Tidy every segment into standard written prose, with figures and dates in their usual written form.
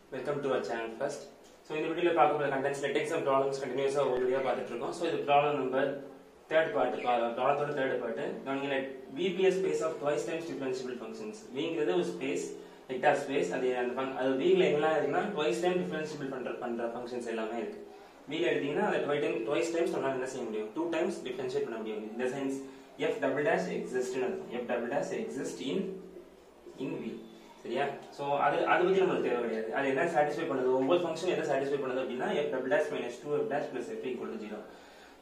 Welcome to our channel first. So in the video பார்க்குற contents let take some problems continuously ஒரு video பார்த்துட்டு இருக்கோம். So இது problem number third part ப்ராப்ளத்தோட third part. கவனிங்க let V be a space of twice times differentiable functions. Vங்கிறது ஒரு space vector space அது V ல எல்லாம் இருக்குன்னா twice time differentiable பண்ற functions எல்லாமே இருக்கு. V ல எடுத்தீங்கன்னா அது twice times நம்மளால என்ன செய்ய முடியும்? 2 times differentiate பண்ண முடியும். In the sense f double dash exists ன்னு அர்த்தம். F double dash exists in V. சரியா சோ அது பத்தி நமக்கு தேவை கிடையாது. அது என்ன சாட்டிஸ்ஃபை பண்ணுது ஒவ்வொரு ஃபங்க்ஷன் எதை சாட்டிஸ்ஃபை பண்ணுது அப்படினா f double dash minus 2f dash plus f equal to 0.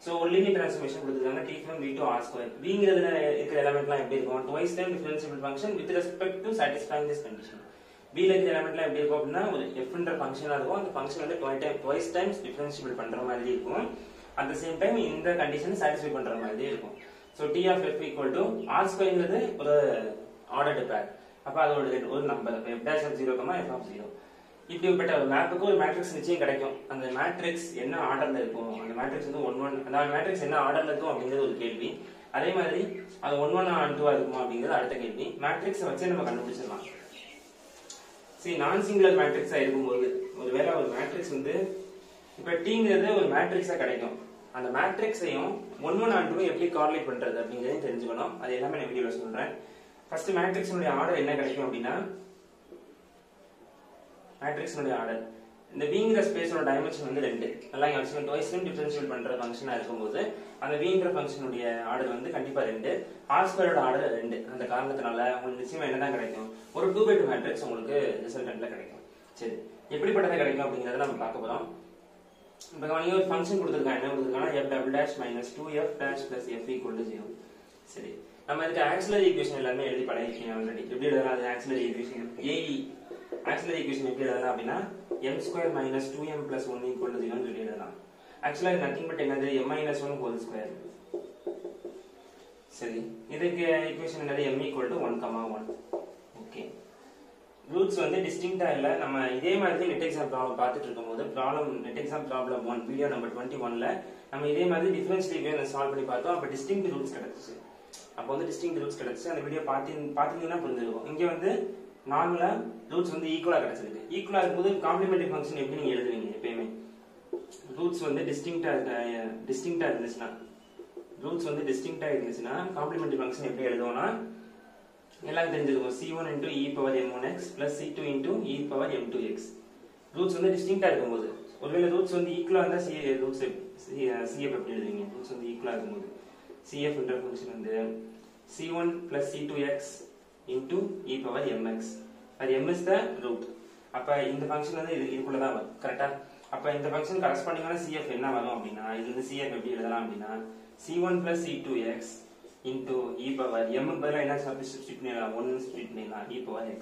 So ஒரு லீனியர் டிரான்ஸ்ஃபார்மேஷன் கொடுத்திருக்காங்க t from v to r square. v ங்கிறதுல இருக்கிற எலிமெண்ட்லாம் எப்படி இருக்கும்? twice time differentiable function with respect to satisfying this condition. v ல இருக்கிற எலிமெண்ட்லாம் எப்படி இருக்கும் அப்படினா ஒரு f ன்ற ஃபங்க்ஷனா இருக்கும். அந்த ஃபங்க்ஷன் வந்து twice times differentiable பண்ற மாதிரி இருக்கும். at the same time இந்த கண்டிஷனை சாட்டிஸ்ஃபை பண்ற மாதிரி இருக்கும். So t of f equal to r square ங்கிறது ஒரு ஆர்டர்ட் பேர். அப்ப அதோட ஒரு number f dash of 0, f of 0. இப்படிப்பட்ட ஒரு மேப்புக்கு ஒரு மேட்ரிக்ஸ் நிச்சயம் கிடைக்கும். அந்த மேட்ரிக்ஸ் என்ன ஆர்டர்ல இருக்கும்? அந்த மேட்ரிக்ஸ் வந்து 1 1 அந்த மேட்ரிக்ஸ் என்ன ஆர்டர்ல இருக்கும் அப்படிங்கிறது ஒரு கேள்வி. அதே மாதிரி அது 1 1 ஆன் 2 இருக்குமா அப்படிங்கிறது அடுத்த கேள்வி. மேட்ரிக்ஸ் வச்சு நம்ம கண்டுபிடிச்சிடலாம். சரி நான் சிங்குலர் மேட்ரிக்ஸா இருக்கும்போது ஒருவேளை ஒரு மேட்ரிக்ஸ் வந்து இப்ப t ங்கிறது ஒரு மேட்ரிக்ஸா கிடைக்கும். அந்த மேட்ரிக்ஸையும் 1 1 ஆன் 2 எப்படி கார்லேட் பண்றது அப்படிங்கறதையும் தெரிஞ்சுக்கணும். அது எல்லாமே நான் வீடியோல சொல்றேன். ஃபர்ஸ்ட் மேட்ரிக்ஸ்னுடைய ஆர்டர் என்ன கிடைக்கும் அப்படினா மேட்ரிக்ஸ்னுடைய ஆர்டர் இந்த vங்கிற ஸ்பேஸோட டைமென்ஷன் வந்து 2. நல்லா இங்க வச்சுங்க twice time differentiable பண்ற ஃபங்க்ஷனா இருக்கும்போது அந்த vங்கிற ஃபங்க்ஷனுடைய ஆர்டர் வந்து கண்டிப்பா 2. r ஸ்கொயரோட ஆர்டர் 2. அந்த காரணத்தினால உங்களுக்கு நிச்சயமா என்னதான் கிடைக்கும்? ஒரு 2x2 மேட்ரிக்ஸ் உங்களுக்கு ரிசல்டன்ட்ல கிடைக்கும். சரி எப்படிப்பட்டது கிடைக்கும் அப்படிங்கறத நம்ம பார்க்க போறோம். இப்போ கவனிங்க ஒரு ஃபங்க்ஷன் கொடுத்திருக்காங்க. என்ன கொடுத்திருக்கானா f double dash minus 2f dash plus f equal to 0. சரி நம்ம இதுக்கு ஆக்சிலரி ஈக்குவேஷன் எல்லாமே எழுதி பழகிட்டீங்க ஆல்ரெடி. எப்படி எழுதலாம் அது auxiliary equation? AE auxiliary equation எப்படி எழுதலாம் அப்படினா m square minus 2m plus 1 equal to 0 ன்னு சொல்லி எழுதலாம். ஆக்சுவலா இது நதிங் பட் என்னது m minus 1 whole square. சரி இதுக்கு ஈக்குவேஷன் என்னது m equal to 1, 1. Okay roots வந்து டிஸ்டிங்க்ட்டா இல்ல. நம்ம இதே மாதிரி நெட் எக்ஸாம் ப்ராப்ளம் பார்த்துட்டு இருக்கும்போது NET exam problem 1 video number 21ல நம்ம இதே மாதிரி டிஃபரன்ஷியல் ஈக்குவேஷன் சால்வ் பண்ணி பார்த்தோம். அப்ப டிஸ்டிங்க்ட் ரூட்ஸ் கிடைச்சுச்சு. அப்ப வந்து டிஸ்டிங்க்ட் ரூட்ஸ் கிடைச்சு அந்த வீடியோ பாத்தீங்கன்னா புரிஞ்சிருக்கும். இங்க வந்து நார்மலா ரூட்ஸ் வந்து ஈக்குவலா கிடைச்சிருக்கு. ஈக்குவலா இருக்கும்போது காம்ப்ளிமெண்டரி ஃபங்க்ஷன் எப்படி நீங்க எழுதுவீங்க? எப்பயுமே ரூட்ஸ் வந்து டிஸ்டிங்க்ட்டா இருந்துச்சுன்னா காம்ப்ளிமெண்டரி ஃபங்க்ஷன் எப்படி எழுதுவோம்னா எல்லாம் தெரிஞ்சிருக்கும். c1 into e power m1x plus c2 into e power m2x. Roots வந்து டிஸ்டிங்க்ட்டா இருக்கும்போது ஒருவேளை ரூட்ஸ் வந்து ஈக்குவலா இருந்தா cf எப்படி எழுதுவீங்க? ரூட்ஸ் வந்து ஈக்குவலா இருக்கும்போது cf என்ற ஃபங்க்ஷன் வந்து c1 plus c2x into e power mx. அது m is the root. அப்ப இந்த ஃபங்க்ஷன் வந்து இதுக்குள்ள தான் வரும். கரெக்ட்டா? அப்ப இந்த ஃபங்க்ஷன் கரஸ்பாண்டிங்கான cf என்ன வரும் அப்படினா இது வந்து cf எப்படி எழுதலாம் அப்படினா c1 plus c2x into e power m க்கு பதிலா என்ன சப்ஸ்டிட்யூட் பண்ணலாம்? 1 சப்ஸ்டிட்யூட் பண்ணலாம் e power x.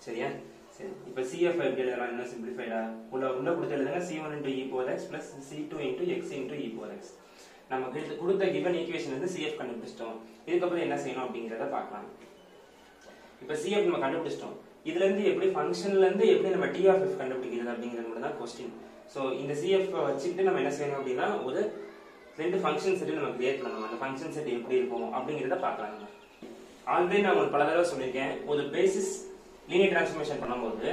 சரியா? சரி இப்போ cf எப்படி எழுதலாம்? என்ன சிம்பிளிஃபைடா உள்ள கொடுத்து எழுதுங்க c1 into e power x plus c2 into x into e power x. நமக்கு கொடுத்த given equation வந்து cf கண்டுபிடிச்சிட்டோம். இதுக்கு அப்புறம் என்ன செய்யணும் அப்படிங்கறத பார்க்கலாம். இப்போ cf நம்ம கண்டுபிடிச்சிட்டோம். இதுல இருந்து எப்படி ஃபங்க்ஷன்ல இருந்து எப்படி நம்ம t of f கண்டுபிடிக்கிறது அப்படிங்கிறது மட்டும் தான் क्वेश्चन. சோ இந்த cf வச்சிட்டு நம்ம என்ன செய்யணும் அப்படினா ஒரு ரெண்டு ஃபங்க்ஷன் செட் நம்ம கிரியேட் பண்ணனும். அந்த ஃபங்க்ஷன் செட் எப்படி இருக்கும் அப்படிங்கறத பார்க்கலாம். ஆல்ரெடி நான் உங்களுக்கு பல தடவை சொல்லிருக்கேன். ஒரு பேசிஸ் லீனியர் டிரான்ஸ்ஃபார்மேஷன் பண்ணும்போது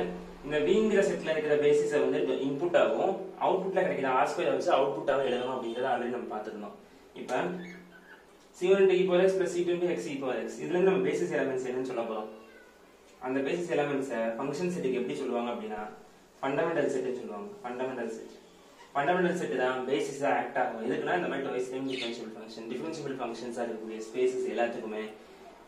இந்த vங்கிற செட்ல இருக்கிற பேசிஸை வந்து இன்புட் ஆகும், அவுட்புட்ல கிடைக்கிற r ஸ்கொயர் வச்சு அவுட்புட்டாவே எழுதணும் அப்படிங்கறத ஆல்ரெடி நம்ம பார்த்திருந்தோம். இப்போ c1 into e power x plus c2 into x e power x இதுல இருந்து நம்ம பேசிஸ் எலிமெண்ட்ஸ் என்னன்னு சொல்ல போறோம். அந்த பேசிஸ் எலிமெண்ட்ஸ் ஃபங்க்ஷன் செட்டுக்கு எப்படி சொல்லுவாங்க அப்படினா ஃபண்டமெண்டல் செட்னு சொல்லுவாங்க. ஃபண்டமெண்டல் செட் தான் பேசிஸா ஆக்ட் ஆகும். எதுக்குன்னா இந்த மாதிரி twice time differentiable functions இருக்கக்கூடிய ஸ்பேसेस எல்லாத்துக்குமே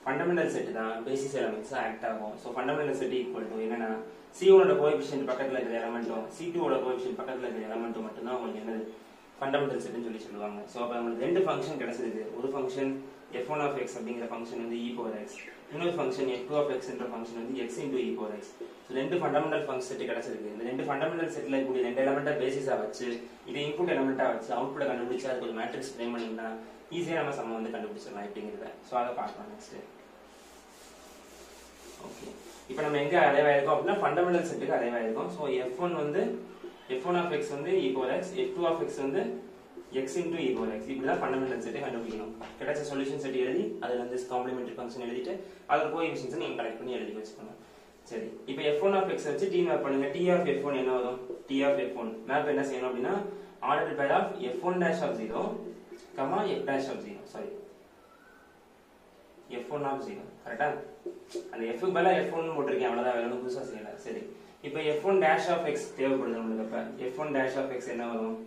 ஃபண்டமெண்டல் செட் தான் பேசிஸ் எலிமெண்ட்ஸா ஆக்ட் ஆகும். So fundamental set equal to என்னன்னா c1 ஓட கோஎஃபிஷியன்ட் பக்கத்துல இருக்கிற எலிமெண்ட்டும் c2 ஓட கோஎஃபிஷியன்ட் பக்கத்துல இருக்கிற எலிமெண்ட்டும் மட்டும் தான் உங்களுக்கு என்னது ஃபண்டமெண்டல் செட்னு சொல்லி சொல்லுவாங்க. சோ அப்ப நமக்கு ரெண்டு ஃபங்க்ஷன் கிடைச்சிருக்கு. ஒரு ஃபங்க்ஷன் f1 of x அப்படிங்கிற ஃபங்க்ஷன் வந்து e power x, இன்னொரு ஃபங்க்ஷன் f2 of x என்ற ஃபங்க்ஷன் வந்து x into e power x. So ரெண்டு ஃபண்டமெண்டல் ஃபங்க்ஷன் செட் கிடைச்சிருக்கு. இந்த ரெண்டு ஃபண்டமெண்டல் செட்ல இருக்கக்கூடிய ரெண்டு எலிமெண்ட்டை பேசிஸா வச்சு இது இன்புட் எலிமெண்ட்டா வச்சு அவுட்புட் கண்டுபிடிச்சு அதுக்கு ஒரு மேட்ரிக்ஸ் ஃப்ரேம் பண்ணீங்கன்னா ஈஸியா நம்ம சம் வந்து கண்டுபிடிச்சிடலாம் அப்படிங்கறத. சோ அத பார்க்கலாம் நெக்ஸ்ட். ஓகே இப்போ நம்ம எங்க அரைவ் ஆயிருக்கோம் அப்படினா ஃபண்டமெண்டல் செட்டுக்கு அரைவ் ஆயிருக்கோம். சோ f1 வந்து f1 of x வந்து e power x, f2 of x வந்து x into e power x. இப்படி தான் ஃபண்டமெண்டல் செட்டை கண்டுபிடிக்கணும். கிடைச்ச சொல்யூஷன் செட் எழுதி அதுல இருந்து காம்ப்ளிமெண்டரி ஃபங்க்ஷன் எழுதிட்டு அதோட கோஎஃபிஷியன்ட்ஸ் நீங்க கலெக்ட் பண்ணி எழுதி வச்சுக்கணும். சரி இப்போ f1 of x வச்சு t மேப் பண்ணுங்க. t of f1 என்ன வரும்? t of f1 மேப் என்ன செய்யணும் அப்படின்னா ordered pair of f1 dash of 0 f dash of 0 sorry f1 of 0 கரெக்ட்டா? அந்த f க்கு பதிலா f1 போட்டுருக்கேன் அவ்வளவுதான், வேற ஒண்ணும் புதுசா செய்யல. சரி இப்போ f1 dash of x தேவைப்படுது நமக்கு. அப்ப f1 dash of x என்ன வரும்?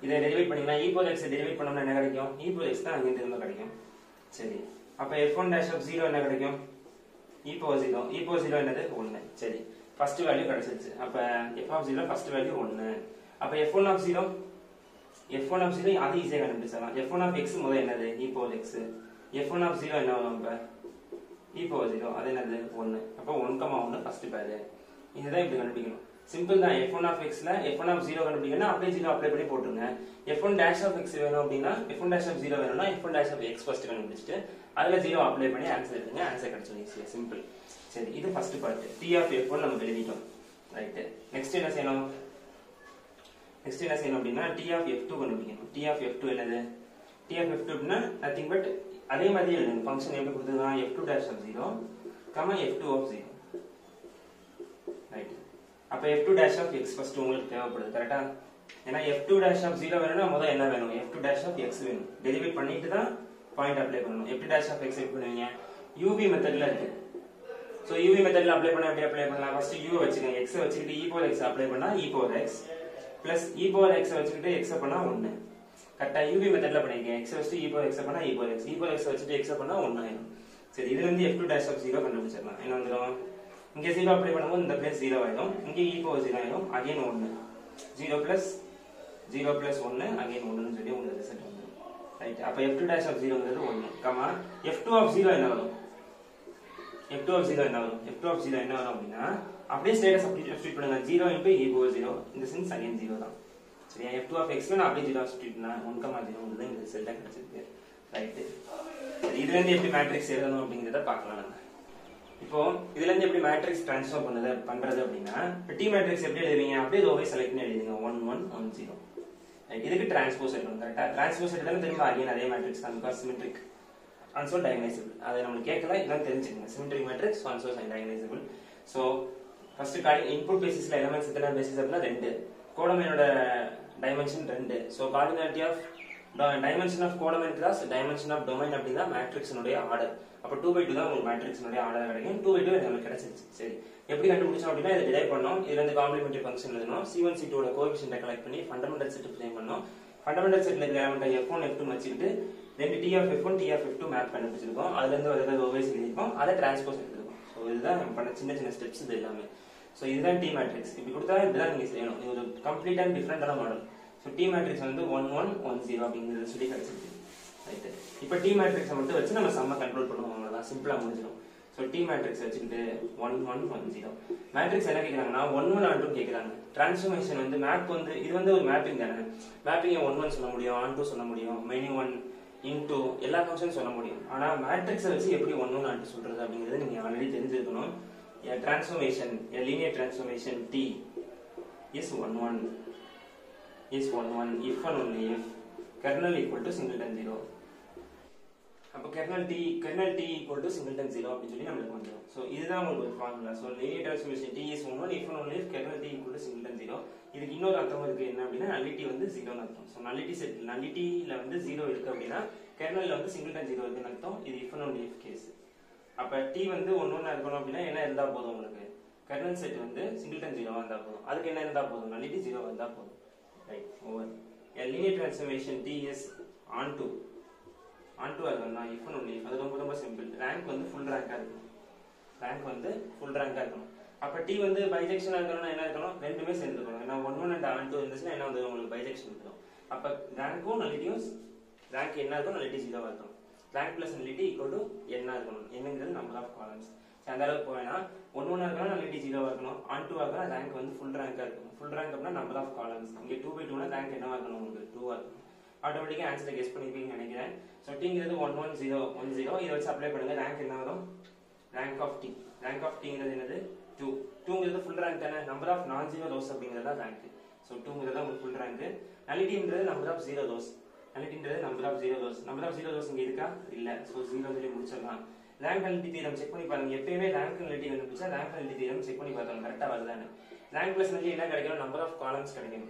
இதை டெரிவேட் பண்ணீங்கன்னா e power x டெரிவேட் பண்ணோம்னா என்ன கிடைக்கும்? e power x தான் அங்க திரும்ப கிடைக்கும். சரி அப்ப f1 dash of 0 என்ன கிடைக்கும்? e power 0. e power 0 என்னது? 1. சரி ஃபர்ஸ்ட் வேல்யூ கிடைச்சிருச்சு. அப்ப f of 0 ஃபர்ஸ்ட் வேல்யூ 1. அப்ப f1 of 0 அது ஈஸியா கண்டுபிடிச்சலாம். f1 of x முதல்ல என்னது? e power x. f1 of 0 என்ன வரும்? அப்ப e power 0 அது என்னது? 1. அப்ப 1,1 ஃபர்ஸ்ட் பேர். இதுதான் இப்படி கண்டுபிடிக்கணும். சிம்பிள் தான். f1 of x ல f1 of 0 கண்டுபிடிக்கணும்னா அப்படியே 0 அப்ளை பண்ணி போட்டுருங்க. f1 dash of x வேணும் அப்படின்னா f1 dash of 0 வேணும்னா f1 dash of x first கண்டுபிடிச்சிட்டு அதுல 0 அப்ளை பண்ணி ஆன்சர் எடுங்க. ஆன்சர் கிடைச்சிடும் ஈஸியா. சிம்பிள். சரி இது first part. t of f1 நம்ம எழுதிட்டோம். ரைட். நெக்ஸ்ட் என்ன செய்யணும்? அப்படின்னா t of f2 கண்டுபிடிக்கணும். t of f2 என்னது? t of f2 அப்படின்னா நதிங் பட் அதே மாதிரி எழுதுங்க. ஃபங்க்ஷன் எப்படி கொடுத்ததுனா f2 dash of 0 f2 of 0. Right. அப்ப f2 dash of x first உங்களுக்கு தேவைப்படுது. கரெக்ட்டா? ஏனா f2 dash of 0 வேணும்னா முதல்ல என்ன வேணும்? f2 dash of x வேணும். டெரிவேட் பண்ணிட்டு தான் பாயிண்ட் அப்ளை பண்ணனும். f2 dash of x எப்படி பண்ணுவீங்க? uv மெத்தட்ல இருக்கு. சோ uv மெத்தட்ல அப்ளை பண்ண எப்படி அப்ளை பண்ணலாம்? ஃபர்ஸ்ட் u வச்சுக்கங்க. x வச்சிட்டு e power x அப்ளை பண்ணா e power x plus e power x வச்சிட்டு x பண்ணா 1. கரெக்ட்டா? uv மெத்தட்ல பண்ணிருக்கீங்க. x வச்சிட்டு e power x பண்ணா e power x வச்சிட்டு x பண்ணா 1 ஆயிடும். சரி இதுல இருந்து f2 dash of 0 கண்டுபிடிச்சிடலாம். என்ன வந்துரும்? இங்க 0 அப்ளை பண்ணும்போது இந்த பிளேஸ் 0 ஆயிடும். இங்க e power 0 ஆயிடும். அகைன் 1. 0 plus 1 அகைன் 1 னு சொல்லி உங்களுக்கு ரிசல்ட் வந்துரும். ரைட். அப்ப f2 dash of 0 ங்கிறது 1, f2 of 0 என்ன வரும்? f2 of 0 என்ன வரும்? f2 of 0 என்ன வரும் அப்படினா அப்படியே ஸ்டேட்டஸ் சப்ஸ்டிட்யூட் பண்ணுங்க. 0 into e power 0 இந்த சென்ஸ் அகைன் 0 தான். சரியா? f2 of x னா அப்படியே 0 சப்ஸ்டிட்யூட் பண்ணா 1,0 ங்கிறது இந்த ரிசல்ட்டா கிடைச்சிருக்கு. ரைட். சரி இதுல இருந்து எப்படி மேட்ரிக்ஸ் எழுதணும் அப்படிங்கறத பார்க்கலாம் நம்ம. இப்போ இதுல இருந்து எப்படி மேட்ரிக்ஸ் ட்ரான்ஸ்ஃபார்ம் பண்றது அப்படின்னா டி மேட்ரிக்ஸ் எப்படி எழுதுவீங்க? அப்படியே ரோவை செலக்ட் பண்ணி எழுதுங்க. 1 1 1 0. ரைட். இதுக்கு டிரான்ஸ்போஸ் எடுக்கணும். கரெக்ட்டா? டிரான்ஸ்போஸ் எடுத்தாலும் திரும்ப அகைன் அதே மேட்ரிக்ஸ் தான். Because symmetric also diagonalizable. அதை நம்ம கேட்கல, இதான் தெரிஞ்சுக்கங்க. Symmetric matrix also diagonalizable. So first input பேசிஸ்ல எலிமெண்ட்ஸ் எத்தனை பேசிஸ் அப்படினா 2. கோடமைனோட dimension 2. So cardinality of dimension of codomain cross dimension of domain அப்படினா மேட்ரிக்ஸ்னுடைய ஆர்டர். அப்ப 2/2 தான் உங்களுக்கு மேட்ரிக்ஸ்னுடைய ஆர்டர் கிடைக்கும். 2/2 நமக்கு கிடைச்சிருச்சு. சரி எப்படி கண்டுபிடிச்சோம் அப்படினா இத டிரைவ் பண்ணோம். இதுல இருந்து காம்ப்ளிமெண்டரி ஃபங்க்ஷன் எழுதணும். c1 c2 ஓட கோஎஃபிஷியன்ட் கலெக்ட் பண்ணி ஃபண்டமெண்டல் செட் ஃப்ரேம் பண்ணோம். ஃபண்டமெண்டல் செட்ல இருக்கிற எலிமெண்ட் f1 f2 வச்சிட்டு ரெண்டு t of f1 t of f2 map கண்டுபிடிச்சிருக்கோம். அதுல இருந்து வர ரோவைஸ் எழுதிருக்கோம். அதை டிரான்ஸ்போஸ் எடுத்துருக்கோம். சோ இதுதான் நம்ம பண்ண சின்ன சின்ன ஸ்டெப்ஸ் இது எல்லாமே. சோ இதுதான் டி மேட்ரிக்ஸ். இப்படி கொடுத்தா இதுதான் நீங்க செய்யணும். இது ஒரு கம்ப்ளீட் அண்ட் டிஃபரண்டான மாடல். சோ டி மேட்ரிக்ஸ் வந்து 1 1 1 0 அப்படிங்கறது சொல்லி கிடைச்சிருக்கு. ரைட். இப்போ டி மேட்ரிக்ஸை மட்டும் வச்சு நம்ம சம்ம கண்ட்ரோல் பண்ணுவோம். அவ்வளவுதான். சிம்பிளா முடிஞ்சிடும். சோ டி மேட்ரிக்ஸ் வச்சுக்கிட்டு 1 1 1 0. மேட்ரிக்ஸ் என்ன கேக்குறாங்கன்னா 1 1 onto கேக்குறாங்க. டிரான்ஸ்ஃபர்மேஷன் வந்து மேப் வந்து இது வந்து ஒரு மேப்பிங் தானே. மேப்பிங் 1 1 சொல்ல முடியும், onto சொல்ல முடியும், many 1 into எல்லா ஃபங்க்ஷன் சொல்ல முடியும். ஆனா மேட்ரிக்ஸை வச்சு எப்படி 1 1 onto சொல்றது அப்படிங்கறது நீங்க ஆல்ரெடி தெரிஞ்சிருக்கணும். A transformation, a linear transformation T is 1 1 if and only if kernel equal to singleton 0. அப்ப kernel t equal to singleton 0 அப்படி சொல்லி நமக்கு வந்துரும். சோ இதுதான் உங்களுக்கு ஒரு formula. So linear transformation T is 1 1 if and only if kernel t equal to singleton 0. இதுக்கு இன்னொரு அர்த்தம் இருக்கு. என்ன அப்படினா nullity வந்து 0 ன்னு அர்த்தம். சோ nullityல வந்து 0 இருக்கு அப்படினா kernelல வந்து singleton 0 இருக்குன்னு அர்த்தம். இது if and only if case. அப்ப t வந்து 1 1 இருக்கணும் அப்படினா என்ன இருந்தா போதும் உங்களுக்கு? கர்னல் செட் வந்து singleton 0 வந்தா போதும். அதுக்கு என்ன இருந்தா போதும்? nullity 0 வந்தா போதும். Right. Over. A linear transformation T is onto அதுனா if and only if. அது ரொம்ப சிம்பிள். ரேங்க் வந்து ஃபுல் ரேங்கா இருக்கணும். அப்ப T வந்து பைஜெக்ஷனா இருக்கணும்னா என்ன இருக்கணும்? ரெண்டுமே சேர்ந்து இருக்கணும். ஏன்னா 1 1 and onto இருந்துச்சுன்னா என்ன வந்து உங்களுக்கு பைஜெக்ஷன் இருக்கும். அப்ப ரேங்க்கும் நல்லிட்டியும் ரேங்க் என்ன இருக்கும்? nullity 0 ஆ இருக்கும். rank plus nullity equal to n இருக்கணும். என்னங்கிறது number of columns. அந்த அளவுக்கு போவேனா 1 1 இருக்கணும், nullity 0 இருக்கணும். onto ஆகனா rank வந்து full rank இருக்கணும். full rank அப்படினா number of columns. இங்க 2/2 னா rank என்னவா இருக்கணும்? உங்களுக்கு 2 ஆ இருக்கணும். ஆட்டோமேட்டிக்கா ஆன்சரை கெஸ் பண்ணிப்பீங்கன்னு நினைக்கிறேன். சோ tங்கிறது 1 1 0 1 0. இத வச்சு அப்ளை பண்ணுங்க. rank என்ன வரும்? rank of t. rank of tங்கிறது என்னது? 2. 2ங்கிறது full rank தானே. number of non zero rows அப்படிங்கறது தான் rank. சோ 2ங்கிறது உங்களுக்கு full rank. nullityங்கிறது number of zero rows. nullity number of zero rows. number of zero rows இங்க இருக்கா? இல்ல. சோ 0 சொல்லி முடிச்சிடலாம். ரேங்க் நலிட்டி தியரம் செக் பண்ணி பாருங்க. எப்பயுமே ரேங்க் நலிட்டி கண்டுபிடிச்சா ரேங்க் நலிட்டி தியரம் செக் பண்ணி பார்த்தோம் கரெக்டா வருதானு. ரேங்க் பிளஸ் நலிட்டி என்ன கிடைக்கும்? நம்பர் ஆஃப் காலம்ஸ் கிடைக்கும்.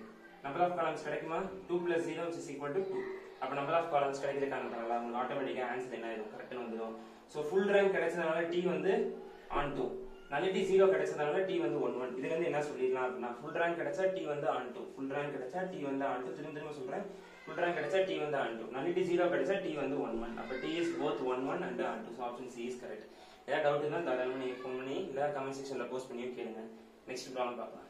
நம்பர் ஆஃப் காலம்ஸ் கிடைக்குமா? 2 + 0 = 2. அப்ப நம்பர் ஆஃப் காலம்ஸ் கிடைக்கிறதுக்கான உங்களுக்கு ஆட்டோமேட்டிக்கா ஆன்சர் என்ன ஆயிடும்? கரெக்ட்டா வந்துரும். சோ ஃபுல் ரேங்க் கிடைச்சதனால t வந்து on 2. நலிட்டி 0 கிடைச்சதனால t வந்து 1 1. இதுல இருந்து என்ன சொல்லிடலாம் அப்படினா ஃபுல் ரேங்க் கிடைச்சா t வந்து on 2. ஃபுல் ரேங்க் கிடைச்சா t வந்து on 2. திரும்ப சொல்றேன். ஃபுல் ரேங்க் கிடைச்சா t வந்து on 2. நலிட்டி 0 கிடைச்சா t வந்து 1 1. அப்ப t is both 1 1 and on 2. So option C is correct. ஏதாவது டவுட் இருந்தா தாராளமா நீங்க ஃபோன் பண்ணி இல்ல கமெண்ட் செக்ஷன்ல போஸ்ட் பண்ணி கேளுங்க. நெக்ஸ்ட் ப்ராப்ளம் பார்க்கலாம்.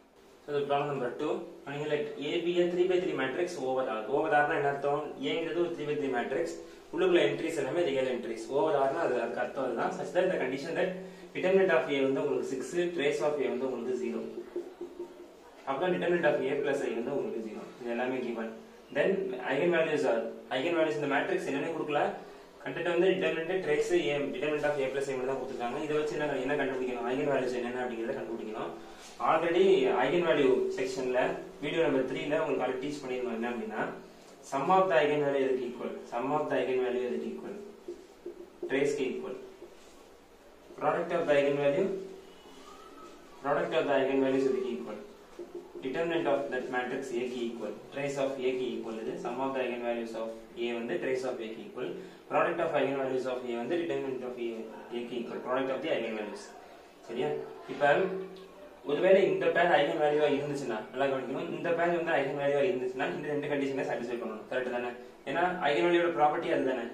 So the problem number 2, and like A be a 3/3 matrix over R. Over R என்ன அர்த்தம்? A ங்கிறது ஒரு 3/3 matrix. உள்ளுக்குள்ள என்ட்ரிஸ் எல்லாமே ரியல் என்ட்ரிஸ். Over R னா அதுக்கு அர்த்தம் அதுதான். Such that the condition that determinant of A வந்து உங்களுக்கு 6, trace of A வந்து உங்களுக்கு 0. அப்புறம் determinant of A plus I வந்து உங்களுக்கு 0. இது எல்லாமே given. Then eigenvalues are eigenvalues இந்த மேட்ரிக்ஸ் என்னன்னு கொடுக்கல. கண்டென்ட் வந்து determinant trace A determinant of A plus I மட்டும் தான் கொடுத்திருக்காங்க. இத வச்சு என்ன கண்டுபிடிக்கணும்? eigenvalues என்னென்ன அப்படிங்கறத கண்டுபிடிக்கணும். ஆல்ரெடி eigenvalue செக்ஷன்ல வீடியோ நம்பர் 3 ல உங்களுக்கு ஆல்ரெடி டீச் பண்ணிருந்தோம். என்ன அப்படினா sum of the eigenvalue is equal. Sum of the eigenvalue is equal. Trace ke equal. Product of the eigenvalue is equal. Determinant of that matrix A ke equal. Trace of A ke equal. This sum of the eigenvalues of A வந்து trace of A ke equal. Product of eigenvalues of A வந்து determinant of A ke equal. Product of the eigenvalues. சரியா? இப்போ ஒருவேளை இந்த பேர் eigen வேல்யூவா இருந்துச்சுன்னா நல்லா கவனிக்கணும். இந்த பேர் வந்து ஐகன் வேல்யூவா இருந்துச்சுன்னா இந்த ரெண்டு கண்டிஷனை சாட்டிஸ்ஃபை பண்ணணும். கரெக்ட் தானே? ஏன்னா ஐகன் வேல்யூவோட ப்ராப்பர்ட்டி அதுதானே.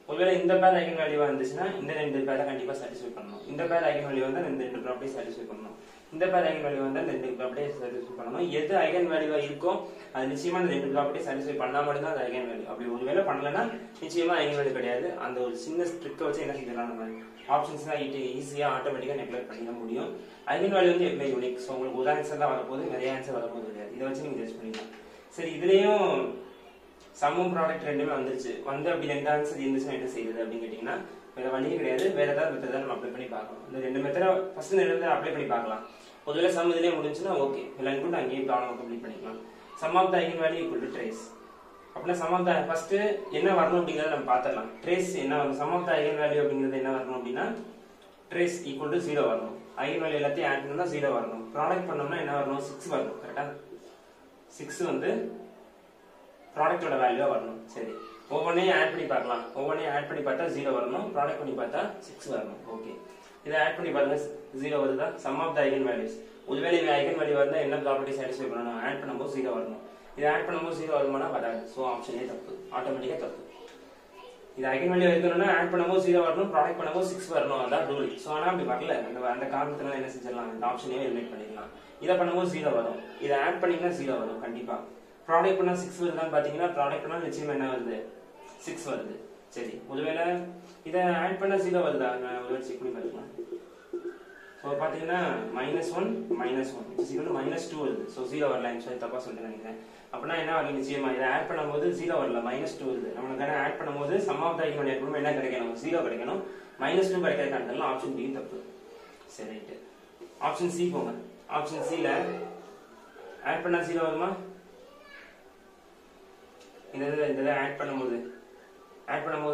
ஒருவேளை இந்த பேர் ஐகன் வேல்யூவா இருந்துச்சுன்னா இந்த ரெண்டு பேரை கண்டிப்பா சாட்டிஸ்ஃபை பண்ணணும். இந்த பேர் ஐகன் வேல்யூ வந்தா இந்த ரெண்டு ப்ராப்பர்ட்டி சாட்டிஸ்ஃபை பண்ணணும். இந்த பேர் ஐகன் வேல்யூ வந்தா இந்த ரெண்டு ப்ராப்பர்ட்டி சாட்டிஸ்ஃபை பண்ணணும். எது ஐகன் வேல்யூவா இருக்கோ அது நிச்சயமா இந்த ரெண்டு ப்ராப்பர்ட்டி சாட்டிஸ்ஃபை பண்ணா மட்டும் தான் அது ஐகன் வேல்யூ. அப்படி ஒருவேளை பண்ணலன்னா நிச்சயமா ஐகன் வேல்யூ கிடையாது. அந்த ஒரு சின்ன ட்ரிக்கை வச்சு என்ன செஞ்சிடலாம், நம்ம ஆப்ஷன்ஸ் தான் ஈஸியா ஆட்டோமேட்டிக்கா நெக்லெக்ட் பண்ணிட முடியும். ஐகன் வேல்யூ வந்து எப்பவுமே யூனிக். ஸோ உங்களுக்கு ஒரு ஆன்சர் தான் வரப்போகுது, நிறைய ஆன்சர் வரப்போகுது கிடையாது. இதை வச்சு நீங்க ஜட்ஜ் பண்ணிக்கலாம். சரி, இதுலயும் சம்மும் ப்ராடக்ட் ரெண்டுமே வந்துருச்சு. வந்து அப்படி ரெண்டு ஆன்சர் இருந்துச்சுன்னா என்ன செய்யுது அப்படின்னு கேட்டீங்கன்னா வேற வழியே கிடையாது. வேற ஏதாவது மெத்தட் தான் நம்ம அப்ளை பண்ணி பார்க்கலாம். இந்த ரெண்டு மெத்தட ஃபர்ஸ்ட் ரெண்டு மெத்தட் அப்ளை பண்ணி பார்க்கலாம். ஒருவேளை சம் இதுலேயே முடிஞ்சுன்னா ஓகே, எல்லாரும் கூட அங்கேயே ப்ராப்ளம் கம்ப்ளீட் பண்ணிக்கலாம். Sum of the eigen value equal to trace. அப்படின்னா சம் ஆஃப் த ஃபர்ஸ்ட் என்ன வரணும் அப்படிங்கறத நம்ம பார்த்துடலாம். ட்ரேஸ் என்ன வரும்? Sum of the eigen value அப்படிங்கிறது என்ன வரணும் அப்படின்னா ட்ரேஸ் ஈக்குவல் டு 0 வரணும். ஐகன் வேல்யூ எல்லாத்தையும் ஆட் பண்ணா 0 வரணும். ப்ராடக்ட் பண்ணோம்னா என்ன வரணும்? 6 வரணும். கரெக்டா? 6 வந்து ப்ராடக்ட்டோட வேல்யூவா வரணும். சரி, ஒவ்வொன்றையும் ஆட் பண்ணி பார்க்கலாம். ஒவ்வொன்றையும் ஆட் பண்ணி பார்த்தா 0 வரணும். ப்ராடக்ட் பண்ணி பார்த்தா 6 வரணும். ஓகே, இதை ஆட் பண்ணி பாருங்க. 0 வருதா? Sum of the eigen values. ஒருவேளை இது ஐகன் வேல்யூ வந்தா என்ன ப்ராப்பர்ட்டி சாட்டிஸ்ஃபை பண்ணணும்? ஆட் பண்ணும்போது 0 வரணும். இதை ஆட் பண்ணும்போது 0 வருமானா வராது. ஸோ ஆப்ஷனே தப்பு, ஆட்டோமேட்டிக்கா தப்பு. இது ஐகன் வேல்யூ இருக்கணும்னா ஆட் பண்ணும்போது 0 வரணும், ப்ராடக்ட் பண்ணும்போது 6 வரணும். அதான் ரூல். ஸோ ஆனால் அப்படி வரல. அந்த காரணத்தினால என்ன செஞ்சிடலாம், இந்த ஆப்ஷனையே எலிமினேட் பண்ணிக்கலாம். இதை பண்ணும்போது 0 வரும். இதை ஆட் பண்ணீங்கன்னா 0 வரும் கண்டிப்பா. ப்ராடக்ட் பண்ணா 6 வருதான்னு பாத்தீங்கன்னா ப்ராடக்ட் பண்ணா நிச்சயமா என்ன வருது? 6 வருது. சரி, ஒருவேளை இதை ஆட் பண்ணா 0 வருதா? நான் ஒரு செக் பண்ணி பார்க்கலாம். ஸோ பாத்தீங்கன்னா -1 -2 வருது. ஸோ 0 வரல. சொல்லி தப்பா சொல்லிட்டு நினைக்கிறேன். அப்படின்னா என்ன வரல? நிச்சயமா இதை ஆட் பண்ணும்போது 0 வரல, -2 வருது. நம்மளுக்கு ஆட் பண்ணும்போது sum of the eigen value எப்பவுமே என்ன கிடைக்கணும்? 0 கிடைக்கணும். -2 கிடைக்கிறதுக்கான ஆப்ஷன் பி தப்பு. சரி, ஆப்ஷன் சி போங்க. ஆப்ஷன் சி ல ஆட் பண்ணா 0 வருமா? இந்த ஆட் பண்ணும்போது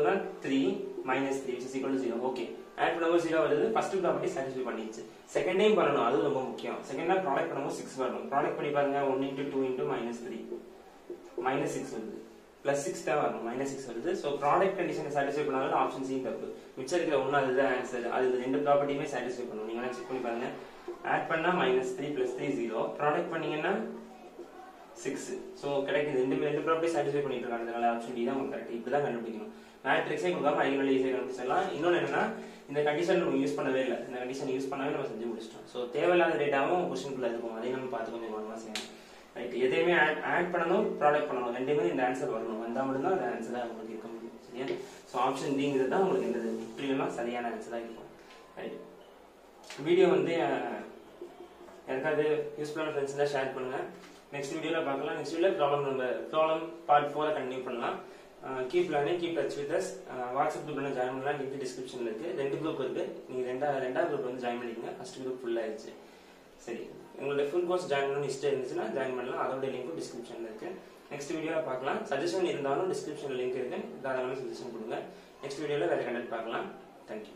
தான் 3 -3 which is equal to 0. Okay, add பண்ணும்போது 0 வருது. ஃபர்ஸ்ட் ப்ராப்பர்ட்டி சாட்டிஸ்ஃபை பண்ணிடுச்சு. செகண்ட் டைம் பண்ணணும், அது ரொம்ப முக்கியம். செகண்ட் டைம் ப்ராடக்ட் பண்ணும்போது 6 வரணும். ப்ராடக்ட் பண்ணி பாருங்க. 1 × 2 × -3 -6 வருது. +6 தான் வரணும். -6 வருது. ஸோ ப்ராடக்ட் கண்டிஷனை சாட்டிஸ்ஃபை பண்ணாலும் ஆப்ஷன் சி தப்பு. மிச்சம் இருக்கிற ஒன்று அதுதான் ஆன்சர். அது இந்த ரெண்டு ப்ராப்பர்ட்டியுமே சாட்டிஸ்ஃபை பண்ணணும். நீங்க செக் பண்ணி பாருங்க. ஆட் பண்ணா -3 + 3 0. ப்ராடக்ட் பண்ணீங்கன்னா 6. ஸோ கிடைக்குது. ரெண்டு ப்ராப்பர்ட்டி சாட்டிஸ்ஃபை பண்ணிட்டு இருக்காங்க. அதனால ஆப்ஷன் டி தான் உங்களுக்கு கரெக்ட். இப்படிதான் கண்டுபிடிக்கணும். மேட்ரிக்ஸே கொடுக்காம ஐகன் வேல்யூ ஈஸியாக கண்டுபிடிச்சிடலாம். இன்னொன்று என்னன்னா, இந்த கண்டிஷன் நம்ம யூஸ் பண்ணவே இல்லை. இந்த கண்டிஷன் யூஸ் பண்ணவே நம்ம செஞ்சு முடிச்சிட்டோம். ஸோ தேவையில்லாத டேட்டாவும் கொஸ்டின்குள்ள இருக்கும். அதையும் நம்ம பார்த்து கொஞ்சம் கவனமாக செய்யணும். ரைட், எதையுமே ஆட் பண்ணணும், ப்ராடக்ட் பண்ணணும். ரெண்டுமே இந்த ஆன்சர் வரணும். வந்தால் மட்டும்தான் அந்த ஆன்சராக உங்களுக்கு இருக்க முடியும். சரியா? ஸோ ஆப்ஷன் டிங்கிறது தான் உங்களுக்கு எந்த முற்றிலுமா சரியான ஆன்சராக இருக்கும். ரைட், வீடியோ வந்து யாருக்காவது யூஸ்ஃபுல்லான ஃப்ரெண்ட்ஸ் தான் ஷேர் பண்ணுங்க. நெக்ஸ்ட் வீடியோல பார்க்கலாம். நெக்ஸ்ட் வீடியோல ப்ராப்ளம் பார்ட் 4 கண்டினியூ பண்ணலாம். Keep learning, keep touch with us. WhatsApp குரூப்ல ஜாயின் பண்ணலாம். லிங்க் டிஸ்கிரிப்ஷன்ல இருக்கு. 2 குரூப் இருக்கு. நீங்க ரெண்டாவது குரூப் வந்து ஜாயின் பண்ணிக்கங்க. ஃபர்ஸ்ட் குரூப் ஃபுல் ஆயிடுச்சு. சரி, உங்களோட ஃபுல் கோர்ஸ் ஜாயின் பண்ணணும் இஷ்டம் இருந்துச்சுன்னா ஜாயின் பண்ணலாம். அதோட லிங்க்கும் டிஸ்கிரிப்ஷன்ல இருக்கு. நெக்ஸ்ட் வீடியோல பார்க்கலாம். சஜஷன் இருந்தாலும் டிஸ்கிரிப்ஷன்ல லிங்க் இருக்கு. தாராளமாக சஜஷன் கொடுங்க. நெக்ஸ்ட் வீடியோல வேற கண்டென்ட் பார்க்கலாம். தேங்க்யூ.